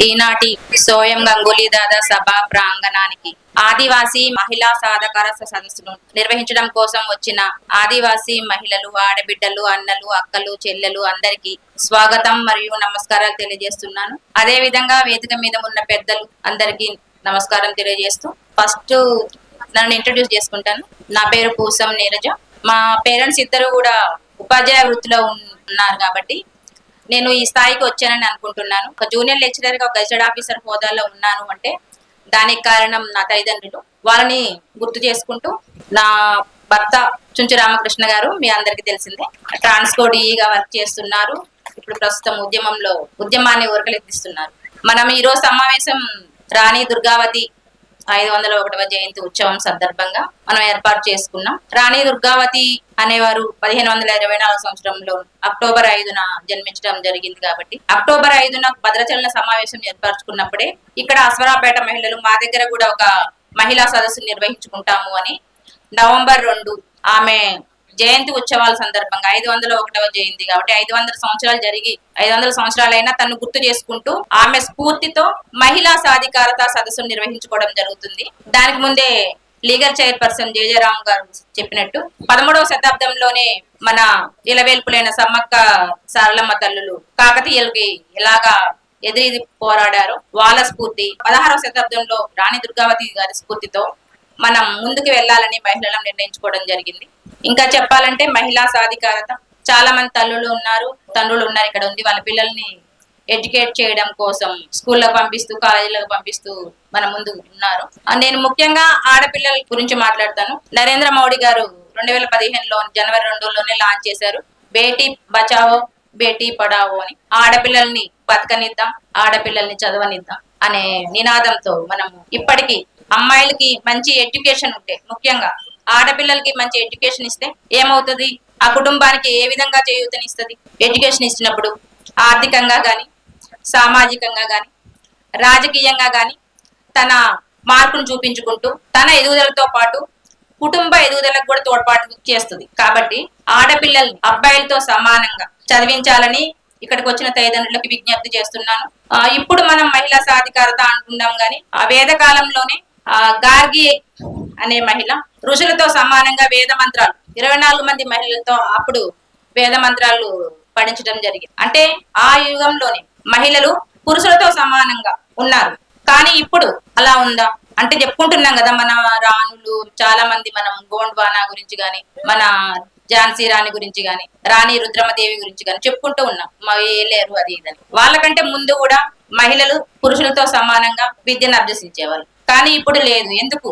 ఈనాటి సోయం గంగూలీ దాదా సభ ప్రాంగణానికి ఆదివాసీ మహిళా సాధకార సదస్సును నిర్వహించడం కోసం వచ్చిన ఆదివాసీ మహిళలు, ఆడబిడ్డలు, అన్నలు, అక్కలు, చెల్లెలు అందరికీ స్వాగతం మరియు నమస్కారాలు తెలియజేస్తున్నాను. అదే విధంగా వేదిక మీద ఉన్న పెద్దలు అందరికీ నమస్కారం తెలియజేస్తూ ఫస్ట్ నన్ను ఇంట్రడ్యూస్ చేసుకుంటాను. నా పేరు పూసం నీరజ. మా పేరెంట్స్ ఇద్దరు కూడా ఉపాధ్యాయ వృత్తిలో ఉన్నారు కాబట్టి నేను ఈ స్థాయికి వచ్చానని అనుకుంటున్నాను. ఒక జూనియర్ లెక్చరర్ గా, ఒక గెజెట్ ఆఫీసర్ హోదాలో ఉన్నాను అంటే దానికి కారణం నా తల్లిదండ్రులు. వాళ్ళని గుర్తు చేసుకుంటూ, నా భర్త చుంచు రామకృష్ణ గారు మీ అందరికి తెలిసిందే, ట్రాన్స్పోర్ట్ ఈగా వర్క్ చేస్తున్నారు. ఇప్పుడు ప్రస్తుతం ఉద్యమాన్ని ఉరకలెత్తిస్తున్నారు. మనం ఈ రోజు సమావేశం రాణి దుర్గావతి 501వ జయంతి ఉత్సవం సందర్భంగా మనం ఏర్పాటు చేసుకున్నాం. రాణి దుర్గావతి అనేవారు 1524 సంవత్సరంలో అక్టోబర్ 5న జన్మించడం జరిగింది. కాబట్టి అక్టోబర్ 5న భద్రాచలన సమావేశం ఏర్పరచుకున్నప్పుడే ఇక్కడ అశ్వరాపేట మహిళలు మా దగ్గర కూడా ఒక మహిళా సదస్సు నిర్వహించుకుంటాము అని నవంబర్ 2 ఆమె జయంతి ఉత్సవాల సందర్భంగా 501వ జయంతి కాబట్టి 500 సంవత్సరాలు జరిగి 500 సంవత్సరాలైనా తను గుర్తు చేసుకుంటూ ఆమె స్ఫూర్తితో మహిళా సాధికారత సదస్సును నిర్వహించుకోవడం జరుగుతుంది. దానికి ముందే లీగల్ చైర్పర్సన్ జేజేరామ్ గారు చెప్పినట్టు 13వ శతాబ్దంలోనే మన ఇలవేల్పులైన సమ్మక్క సారలమ్మ తల్లులు కాకతీయులకి ఎలాగా ఎదిరి పోరాడారో వాళ్ళ స్ఫూర్తి, 16వ శతాబ్దంలో రాణి దుర్గావతి గారి స్ఫూర్తితో మనం ముందుకు వెళ్ళాలని మహిళలను నిర్ణయించుకోవడం జరిగింది. ఇంకా చెప్పాలంటే మహిళా సాధికారత, చాలా మంది తండ్రులు ఉన్నారు ఇక్కడ ఉంది. వాళ్ళ పిల్లల్ని ఎడ్యుకేట్ చేయడం కోసం స్కూళ్ళకు పంపిస్తూ, కాలేజీలకు పంపిస్తూ మన ముందు ఉన్నారు. నేను ముఖ్యంగా ఆడపిల్లల గురించి మాట్లాడతాను. నరేంద్ర మోడీ గారు 2015లో జనవరి 2లోనే లాంచ్ చేశారు బేటీ బచావో బేటీ పడావో అని. ఆడపిల్లల్ని బతకనిద్దాం, ఆడపిల్లల్ని చదవనిద్దాం అనే నినాదంతో మనము ఇప్పటికీ అమ్మాయిలకి మంచి ఎడ్యుకేషన్ ఉంటే, ముఖ్యంగా ఆడపిల్లలకి మంచి ఎడ్యుకేషన్ ఇస్తే ఏమవుతుంది, ఆ కుటుంబానికి ఏ విధంగా చేయూతనిస్తుంది. ఎడ్యుకేషన్ ఇచ్చినప్పుడు ఆర్థికంగా గాని, సామాజికంగా గాని, రాజకీయంగా గాని తన మార్పును చూపించుకుంటూ తన ఎదుగుదలతో పాటు కుటుంబ ఎదుగుదలకు కూడా తోడ్పాటు చేస్తుంది. కాబట్టి ఆడపిల్లల్ని అబ్బాయిలతో సమానంగా చదివించాలని ఇక్కడికి వచ్చిన తల్లిదండ్రులకి విజ్ఞప్తి చేస్తున్నాను. ఇప్పుడు మనం మహిళా సాధికారత అంటున్నాం గాని ఆ వేద కాలంలోనే గార్గి అనే మహిళ ఋషులతో సమానంగా వేద మంత్రాలు 24 మంది మహిళలతో అప్పుడు వేద మంత్రాలు పఠించడం జరిగింది. అంటే ఆ యుగంలోనే మహిళలు పురుషులతో సమానంగా ఉన్నారు. కానీ ఇప్పుడు అలా ఉందా అంటే చెప్పుకుంటున్నాం కదా, మన రాణులు చాలా మంది, మనం గోండ్వానా గురించి గాని, మన ఝాన్సీ రాణి గురించి గాని, రాణి రుద్రమదేవి గురించి గాని చెప్పుకుంటూ ఉన్నాం. లేరు అది ఇదని. వాళ్ళకంటే ముందు కూడా మహిళలు పురుషులతో సమానంగా విద్యను అభ్యసించేవాళ్ళు. కానీ ఇప్పుడు లేదు. ఎందుకు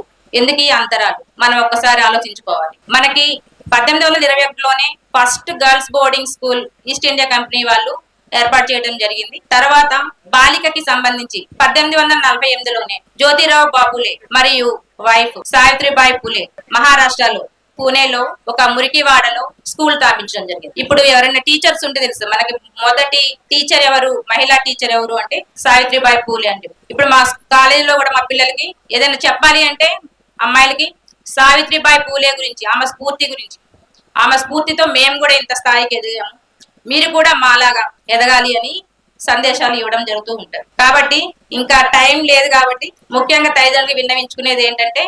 ఈ అంతరాలు మనం ఒక్కసారి ఆలోచించుకోవాలి. మనకి 1821లోనే first girls boarding school East India Company వాళ్ళు ఏర్పాటు చేయడం జరిగింది. తర్వాత బాలికకి సంబంధించి 1848లోనే జ్యోతిరావు బాపులే మరియు వైఫ్ సావిత్రిబాయి పులే మహారాష్ట్రలో పూణేలో ఒక మురికివాడలో స్కూల్ స్థాపించడం జరిగింది. ఇప్పుడు ఎవరైనా టీచర్స్ ఉంటే తెలుసు మనకి, మొదటి టీచర్ ఎవరు, మహిళా టీచర్ ఎవరు అంటే సావిత్రిబాయి పూలే అంటే. ఇప్పుడు మా కాలేజీలో కూడా మా పిల్లలకి ఏదైనా చెప్పాలి అంటే అమ్మాయిలకి సావిత్రిబాయి పూలే గురించి, ఆమె స్ఫూర్తి గురించి, ఆమె స్ఫూర్తితో మేము కూడా ఇంత స్థాయికి ఎదిగాము, మీరు కూడా మాలాగా ఎదగాలి అని సందేశాలు ఇవ్వడం జరుగుతూ ఉంటారు. కాబట్టి ఇంకా టైం లేదు కాబట్టి ముఖ్యంగా తల్లిదండ్రులకు విన్నవించుకునేది ఏంటంటే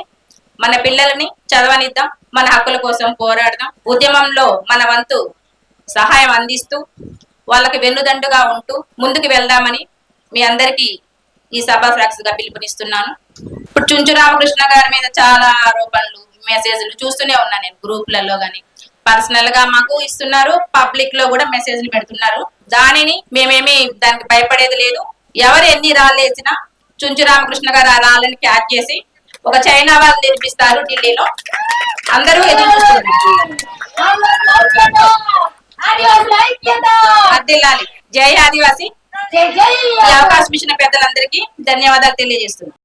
మన పిల్లల్ని చదవనిద్దాం, మన హక్కుల కోసం పోరాడదాం, ఉద్యమంలో మన వంతు సహాయం అందిస్తూ వాళ్ళకి వెన్నుదండుగా ఉంటూ ముందుకు వెళ్దామని మీ అందరికీ ఈ సభా సాక్షిగా పిలుపునిస్తున్నాను. ఇప్పుడు చుంచు రామకృష్ణ గారి మీద చాలా ఆరోపణలు, మెసేజ్లు చూస్తూనే ఉన్నాను నేను. గ్రూపులలో గాని, పర్సనల్ గా మాకు ఇస్తున్నారు, పబ్లిక్ లో కూడా మెసేజ్లు పెడుతున్నారు. దానిని మేమేమి దానికి భయపడేది లేదు. ఎవరు ఎన్ని రాళ్ళు వేసినా చుంచు రామకృష్ణ గారు ఆ రాళ్ళని క్యాచ్ చేసి ఒక చైనా వాళ్ళు నిర్మిస్తారు ఢిల్లీలో. అందరూ ఎదురు చూస్తున్నారు. జై ఆదివాసి. ఈ అవకాశం ఇచ్చిన పెద్దలందరికీ ధన్యవాదాలు తెలియజేస్తున్నాను.